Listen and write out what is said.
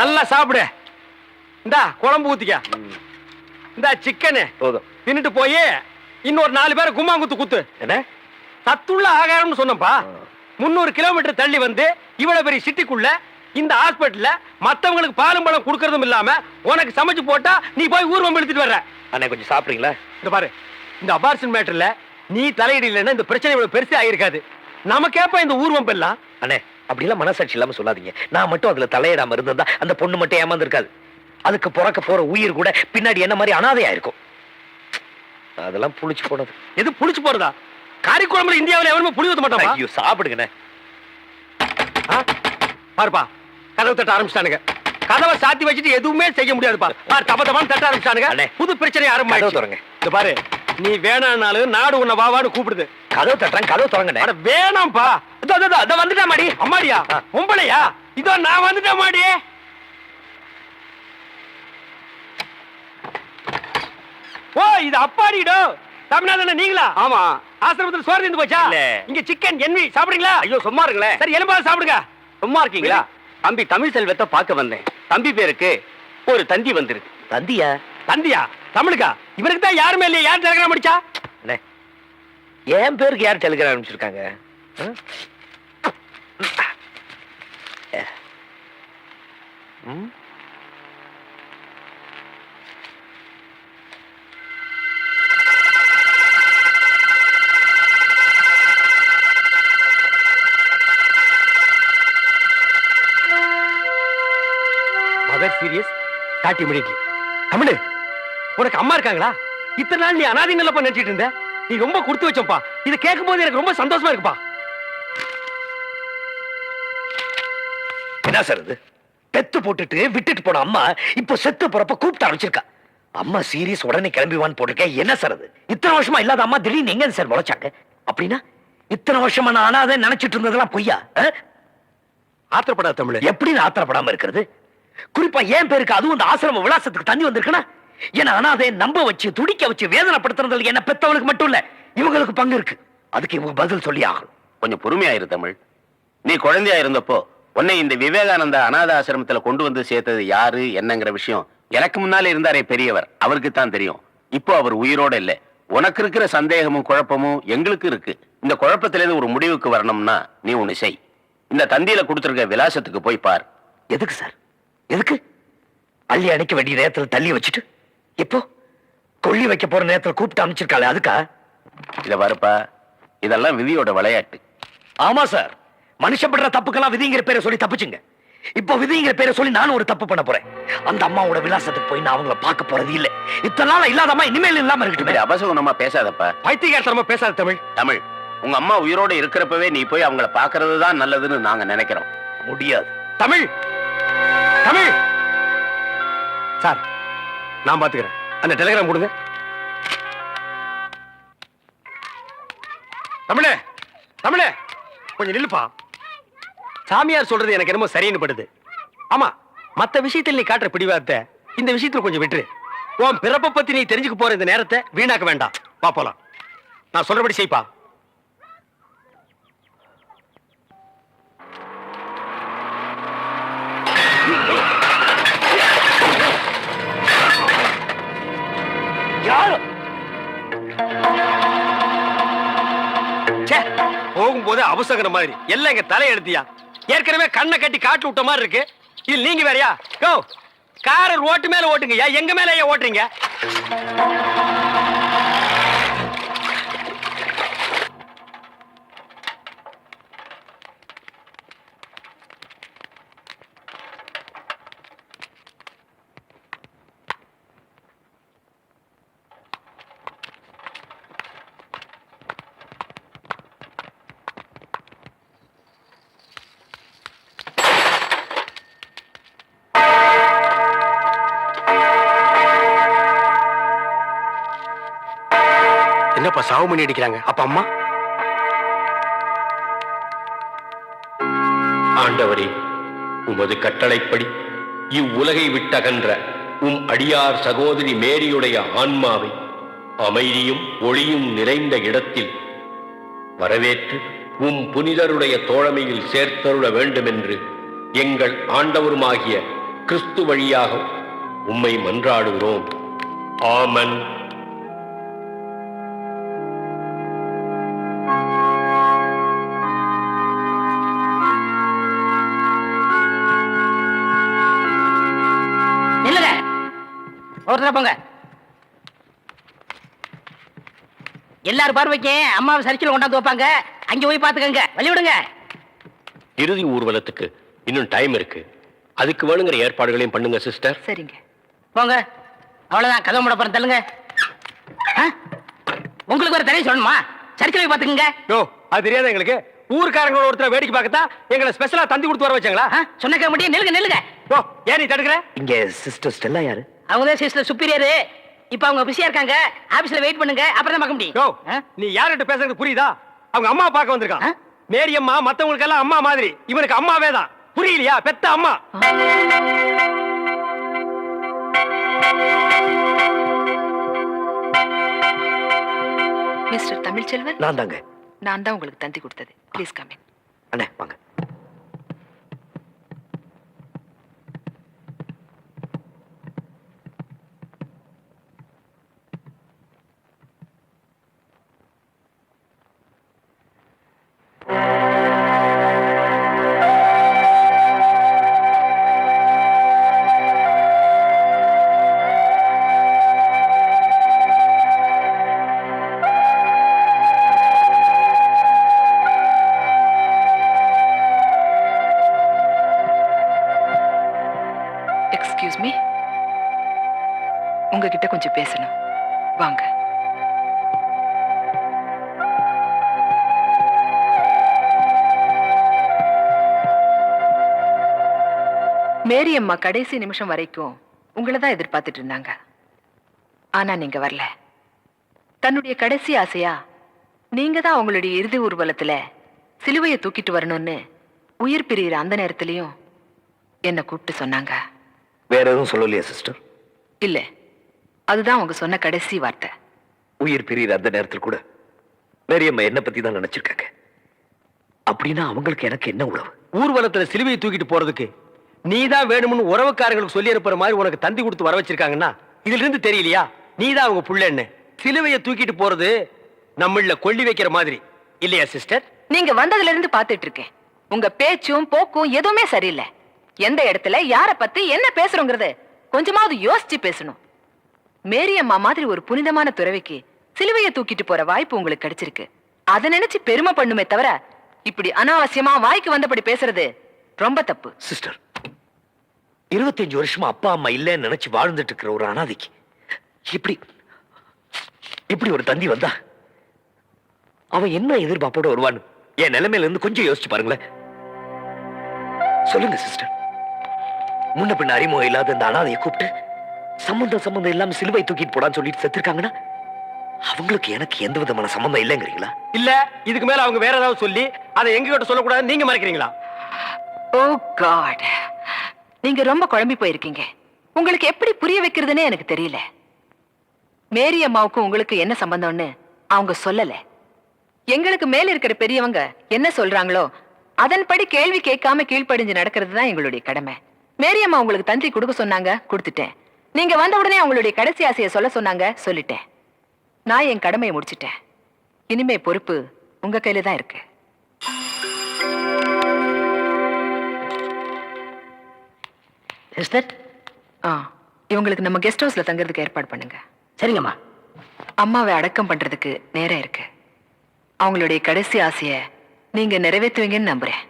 நல்லா சாப்பிடு. இந்தா குழம்பு ஊத்திக்க. இந்த சிக்கனு போதும். தின்னுட்டு போய் இன்னொரு 4 பேரை கும்மாங்குத்து குத்து. என்ன சத்துள்ள ஆகாரம்னு சொன்னப்பா. 300 கிலோமீட்டர் தள்ளி வந்து இவ்வளவு பெரிய சிட்டிக்குள்ள இந்த ஹாஸ்பிட்டல்ல மத்தவங்களுக்கு பாலும் பழம் குடுக்கறதும் இல்லாம உனக்கு சமைச்சு போட்டா நீ போய் ஊர்வம் எடுத்துட்டு வர்ற. அண்ணே கொஞ்சம் சாப்பிடுறீங்களா? இந்த பாரு, இந்த அபார்ஷன் மேட்டர்ல நீ தலையிடலைன்னா இந்த பிரச்சனை இவ்வளவு பெருசா ஆயிருக்காது. நமக்கேப்ப இந்த ஊர்வம் எல்லாம். அண்ணே அப்படிலாம் மனசாட்சி இல்லாம சொல்லாதீங்க. நான் மட்டும் அதுல தலையிடாம இருந்திருந்தா அந்த பொண்ணு மட்டும் ஏமாந்துருக்காது. அதுக்கு பிறக்க போற உயிர் கூட பின்னாடி என்ன மாதிரி அனாதையா இருக்கும். அதெல்லாம் புளிச்சு போனது. எது புளிச்சு போறதா? காரிக்குழம்புல இந்தியாவில் எவனுமே புளி ஊத்த மாட்டான். ஐயோ சாப்பிடுங்கண்ணே. பாருப்பா, கதவு தட்ட ஆரம்பிச்சிட்டானுங்க. கதவை சாத்தி வச்சுட்டு எதுவுமே செய்ய முடியாதுப்பா. தப்ப தப்பான்னு தட்ட ஆரம்பிச்சிட்டானுங்க. புது பிரச்சனை ஆரம்பிச்சு. இந்த பாரு, நீ வேணானாலும் நாடு உன்னை வாவான்னு கூப்பிடுது. கதவு தட்டுறேன், கதவு தொடங்க. வேணாம்ப்பா. இதோ வந்துட்டா மாடி. அம்மாடியா பொம்பளையா? இதோ நான் வந்துட்டேன் மாடி. ஓ இது அப்பாடிடோ. தமிழ்நாடு நீங்களா? ஆமா. ஆசிரமத்தில் சோறு இருந்து போச்சா? இங்க சிக்கன் என்வி சாப்பிடுறீங்களா? ஐயோ சும்மா இருங்களேன். சரி எலும்பாவது சாப்பிடுங்க. சும்மா இருக்கீங்களா? தம்பி தமிழ் செல்வத்தை பார்க்க வந்தேன். தம்பி பேருக்கு ஒரு தந்தி வந்திருக்கு. தந்தியா? தந்தியா? தமிழுக்கா? இவருக்கு தான் யாருமே இல்லையா? யார் டெலிகிராம் அடிச்சா? என் பேருக்கு யார் டெலிகிராம் அனுப்பிச்சிருக்காங்க? Mother serious start immediately. Tamil, உனக்கு அம்மா இருக்காங்களா? இத்தனை நாள் நீ அனாதைங்களப்பா நினைச்சிட்டு இருந்த. நீ ரொம்ப கொடுத்து வச்சப்பா. இதை கேட்கும் போது எனக்கு ரொம்ப சந்தோஷமா இருக்குப்பா. என்ன சார் இது? பெத்து போட்டுட்டு விட்டுட்டு போன அம்மா இப்போ செத்து போறப்ப கூப்பிட்டு ஆரம்பிச்சிருக்கா. அம்மா சீரியஸ் உடனே கிளம்பிவான்னு போட்டிருக்கேன். என்ன சார் அது? இத்தனை வருஷமா இல்லாத அம்மா திடீர்னு எங்க சார் முளைச்சாங்க? அப்படின்னா இத்தனை வருஷமா நான் அனாதை நினைச்சிட்டு இருந்ததெல்லாம் பொய்யா? ஆத்திரப்படாத தமிழ். எப்படி நான் ஆத்திரப்படாம இருக்கிறது? குறிப்பா என் பேருக்கு அதுவும் இந்த ஆசிரம விலாசத்துக்கு தண்ணி வந்திருக்குன்னா என்ன அனாதை நம்ப வச்சு துடிக்க வச்சு வேதனைப்படுத்துறதுல என்ன பெத்தவளுக்கு மட்டும் இல்ல இவங்களுக்கு பங்கு இருக்கு. அதுக்கு இவங்க பதில் சொல்லி ஆகணும். கொஞ்சம் பொறுமையாயிரு தமிழ். நீ குழந்தையா இருந்தப்போ உன்னை இந்த விவேகானந்தா அநாத ஆசிரமத்துல கொண்டு வந்து சேர்த்தது யாரு என்னங்கிற விஷயம் எனக்கு முன்னாலே இருந்தாரே பெரியவர், அவருக்கு தான் தெரியும். இப்போ அவர் உயிரோட இல்ல. உனக்கு இருக்கிற சந்தேகமும் குழப்பமும் எங்களுக்கு இருக்கு. இந்த குழப்பத்திலிருந்து ஒரு முடிவுக்கு வரணும்னா நீ ஒண்ணு செய். இந்த தந்தியில கொடுத்திருக்க விலாசத்துக்கு போய் பார். எதுக்கு சார்? எதுக்கு? அள்ளி அணைக்க வேண்டிய நேரத்தில் தள்ளி வச்சுட்டு இப்போ கொள்ளி வைக்க போற நேரத்தில் கூப்பிட்டு அமைச்சிருக்காளே அதுக்கா? இத வரப்பா, இதெல்லாம் விதியோட விளையாட்டு. ஆமா சார், மனுஷப்படுற தப்புக்கெல்லாம் விதிங்கிற பேரை சொல்லி தப்புச்சுங்க. இப்போ விதிங்கிற பேரை சொல்லி நானும் ஒரு தப்பு பண்ண போறேன். அந்த அம்மாவோட விலாசத்துக்கு போய் நான் அவங்கள பார்க்க போறது இல்ல. இத்தனை நாள் இல்லாதம்மா இனிமேல் இல்லாம இருக்கட்டும். அபசகுணமா பேசாதப்பா. பைத்தியக்காரத்தனமா பேசாத தமிழ். தமிழ், உங்க அம்மா உயிரோட இருக்கிறப்பவே நீ போய் அவங்கள பாக்குறது தான் நல்லதுன்னு நாங்க நினைக்கிறோம். முடியாது. தமிழ், தமிழ் சார், நான் பாத்துக்கிறேன். அந்த டெலிகிராம் கொடுங்க. தமிழே, தமிழே கொஞ்சம் நில்லுப்பா. சாமியார் சொல்றது எனக்கு என்னமோ சரின்னு படுது. ஆமா, மத்த விஷயத்தில் நீ காட்டுற பிடிவாதத்தை இந்த விஷயத்துல கொஞ்சம் விட்டுரு. உன் பிறப்பை பத்தி நீ தெரிஞ்சுக்க போற இந்த நேரத்தை வீணாக்க வேண்டாம். வா போலாம். நான் சொல்றபடி செய்ப்பா. போகும்போது அவசகர மாதிரி எல்லாம் எங்க தலை எடுத்தியா. ஏற்கனவே கண்ணை கட்டி காட்டு விட்ட மாதிரி இருக்கு. இது நீங்க வேறையா? கோ கார ரோட்டு மேல ஓட்டுங்க. எங்க மேல ஓட்டுறீங்க? என்னப்பா சாவு மணி அடிக்கிறாங்க? அப்ப அம்மா? ஆண்டவரே, உமது கட்டளைப்படி இவ்வுலகை விட்டகன்ற உம் அடியார் சகோதரி மேரியுடைய ஆன்மாவை அமைதியும் ஒளியும் நிறைந்த இடத்தில் வரவேற்று உம் புனிதருடைய தோழமையில் சேர்த்தருள வேண்டுமென்று எங்கள் ஆண்டவருமாகிய கிறிஸ்து வழியாக உம்மை மன்றாடுகிறோம். ஆமன். இல்லங்க ஒருத்தர போங்க. எல்லாரும் பார்வைக்கு அம்மாவை சரிச்சில் கொண்டாந்து வைப்பாங்க, அங்க போய் பாத்துக்கங்க. வழி விடுங்க. இறுதி ஊர்வலத்துக்கு இன்னும் டைம் இருக்கு. அதுக்கு வேணுங்கிற ஏற்பாடுகளையும் பண்ணுங்க சிஸ்டர். சரிங்க. போங்க. அவ்வளவுதான், கதவு மூட போறேன். தள்ளுங்க. உங்களுக்கு ஒரு தடவை சொல்லணுமா? சரிச்சில் போய் பாத்துக்கங்க. யோ, அது தெரியாத எங்களுக்கு. ஊர்க்காரங்களோட ஒருத்தர வேடிக்கை பார்க்கத்தா எங்களை ஸ்பெஷலா தந்தி கொடுத்து வர வச்சாங்களா? சொன்ன கேட்க முடியும். நில்லுங்க நில்லுங்க. ஓ, ஏன் நீ தடுக்கிற? இங்க சிஸ்டர் ஸ்டெல்லா யாரு? அவங்க தான் சிஸ்டர் சுப்பீரியர். இப்ப அவங்க பிஸியா இருக்காங்க. ஆபீஸ்ல வெயிட் பண்ணுங்க, அப்புறம் தான் பார்க்க முடியும். யோ, நீ யார்கிட்ட பேசுறது புரியுதா? அவங்க அம்மா பார்க்க வந்திருக்கான். மேரி அம்மா மத்தவங்களுக்கு எல்லாம் அம்மா மாதிரி, இவனுக்கு அம்மாவே தான். புரியலையா? பெத்த அம்மா. மிஸ்டர் தமிழ்ச்செல்வன், நான் தாங்க. நான் தான் உங்களுக்கு தந்தி கொடுத்தது. Please come in. அண்ணே வாங்க. எக்ஸ்கியூஸ் மீ, உங்ககிட்ட கொஞ்சம் பேசணும். வாங்க. மேரி அம்மா கடைசி நிமிஷம் வரைக்கும் உங்களை தான் எதிர்பார்த்துட்டு இருந்தாங்க. ஆனா நீங்க வரல. தன்னுடைய கடைசி ஆசையா நீங்க தான் அவங்களுடைய இறுதி ஊர்வலத்துல சிலுவையை தூக்கிட்டு வரணும்னு உயிர் பிரியிற அந்த நேரத்திலையும் என்ன கூப்பிட்டு சொன்னாங்க. வேற எதுவும் சொல்லலையா சிஸ்டர்? இல்ல, அதுதான் அவங்க சொன்ன கடைசி வார்த்தை. உயிர் பிரியிற அந்த நேரத்தில் கூட மேரியம்மா என்ன பத்தி தான் நினைச்சிருக்காங்க. அப்படின்னா அவங்களுக்கு எனக்கு என்ன உறவு? ஊர்வலத்துல சிலுவையை தூக்கிட்டு போறதுக்கு நீதான் வேணும்னு உறவுக்காரங்களுக்கு சொல்லி அனுப்புற மாதிரி உனக்கு தந்தி கொடுத்து வர வச்சிருக்காங்கன்னா இதுல இருந்து தெரியலையா நீதான் அவங்க புள்ளன்னு? சிலுவையை தூக்கிட்டு போறது நம்மள கொள்ளி வைக்கிற மாதிரி இல்லையா சிஸ்டர்? நீங்க வந்ததுல இருந்து பாத்துட்டு இருக்கேன். உங்க பேச்சும் போக்கும் எதுவுமே சரியில்லை. எந்த இடத்துல யார பத்தி என்ன பேசுறோங்கிறது கொஞ்சமாவது யோசிச்சு பேசணும். மேரியம்மா மாதிரி ஒரு புனிதமான துறவிக்கு சிலுவையை தூக்கிட்டு போற வாய்ப்பு உங்களுக்கு கிடைச்சிருக்கு. அதை நினைச்சு பெருமை பண்ணுமே தவிர இப்படி அனாவசியமா வாய்க்கு வந்தபடி பேசுறது ரொம்ப தப்பு. சிஸ்டர், 25 வருஷமா அப்பா அம்மா இல்லைன்னு நினைச்சு வாழ்ந்துட்டு இருக்கிற ஒரு அனாதைக்கு இப்படி இப்படி ஒரு தந்தி வந்தா அவன் என்ன எதிர்பார்ப்போட வருவான்னு என் நிலைமையில இருந்து கொஞ்சம் யோசிச்சு பாருங்களேன். சொல்லுங்க சிஸ்டர், முன்ன பின்ன அறிமுகம் இல்லாத இந்த அனாதையை கூப்பிட்டு சம்பந்தம் இல்லாம சிலுவை தூக்கிட்டு போடான்னு சொல்லிட்டு செத்துருக்காங்கன்னா அவங்களுக்கு எனக்கு எந்த விதமான சம்பந்தம் இல்லைங்கிறீங்களா? இல்ல இதுக்கு மேல அவங்க வேற ஏதாவது சொல்லி அதை எங்க கிட்ட சொல்லக்கூடாது நீங்க மறைக்கிறீங்களா? ஓ காட், நீங்க ரொம்ப குழம்பி போயிருக்கீங்க. உங்களுக்கு எப்படி புரிய வைக்கிறதுன்னு எனக்கு தெரியல. மேரி அம்மாவுக்கும் உங்களுக்கு என்ன சம்பந்தம்னு அவங்க சொல்லல. எங்களுக்கு மேல இருக்கிற பெரியவங்க என்ன சொல்றாங்களோ அதன்படி கேள்வி கேட்காம கீழ்ப்படிஞ்சு நடக்கிறது தான் எங்களுடைய கடமை. மேரி அம்மா உங்களுக்கு தந்தி கொடுக்க சொன்னாங்க, கொடுத்துட்டேன். நீங்க வந்த உடனே அவங்களுடைய கடைசி ஆசையை சொல்ல சொன்னாங்க, சொல்லிட்டேன். நான் என் கடமையை முடிச்சிட்டேன். இனிமே பொறுப்பு உங்க கையில தான் இருக்கு. சிஸ்டர், இவங்களுக்கு நம்ம கெஸ்ட் ஹவுஸ்ல தங்குறதுக்கு ஏற்பாடு பண்ணுங்க. சரிங்கம்மா. அம்மாவை அடக்கம் பண்றதுக்கு நேரம் இருக்கு. அவங்களுடைய கடைசி ஆசையை நீங்க நிறைவேற்றுவீங்கன்னு நம்புறேன்.